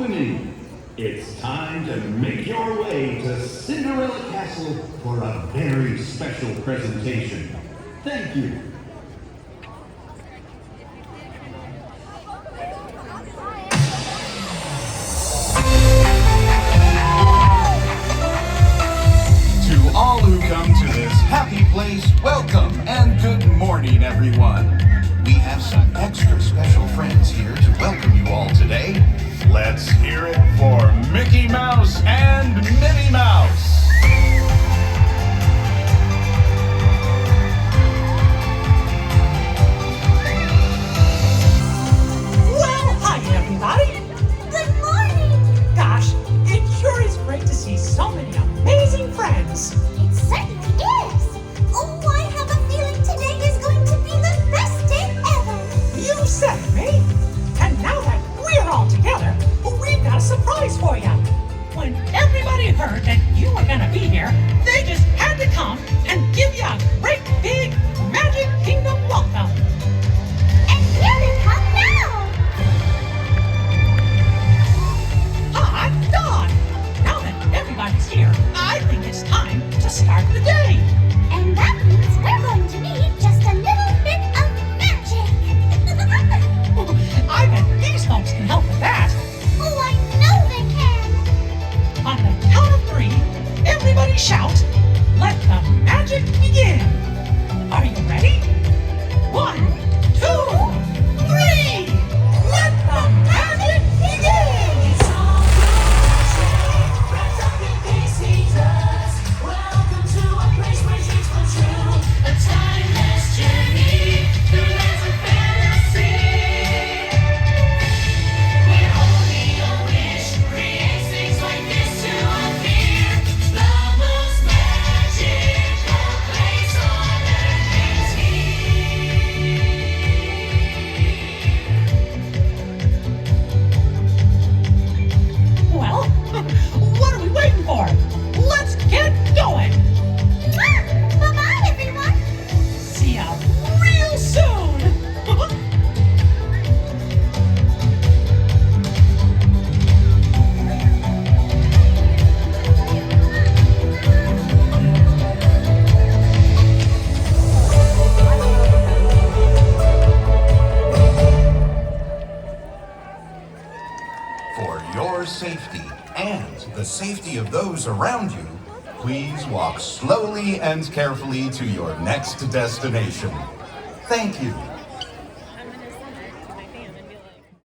opening. It's time to make your way to Cinderella Castle for a very special presentation. Thank you. To all who come to this happy place, welcome and good morning, everyone. We have some extra special friends here to welcome you all today. Let's hear it for Mickey Mouse and Minnie Mouse. Well, hi everybody. Good morning! Gosh, it sure is great to see so many amazing friends. It certainly is! Oh, I have a feeling today is going to be the best day ever! You said it, Minnie. And now that we're all together, we've got a surprise for you. When everybody heard that you were gonna be here, they just had to come and give you a great big Magic Kingdom welcome. And here they come now! Hot dog! Now that everybody's here, I think it's time to start the day. And that means we're going to need just a little bit of magic! I bet these folks can help with that. Oh, I know they can! On the count of 3, everybody shout, "Let the magic begin!" Are you ready? 1, 2, 3! Let the magic begin! It's all magic, wrapped up in pixie dust. Welcome to a place where dreams come true. A timeless journey through lands of fantasy. Where only a wish creates things like this to appear. The most magical place on earth is here. Well, what are we waiting for? Let's get going! Bye-bye, everyone! See ya real soon! For your safety and the safety of those around you, please walk slowly and carefully to your next destination. Thank you.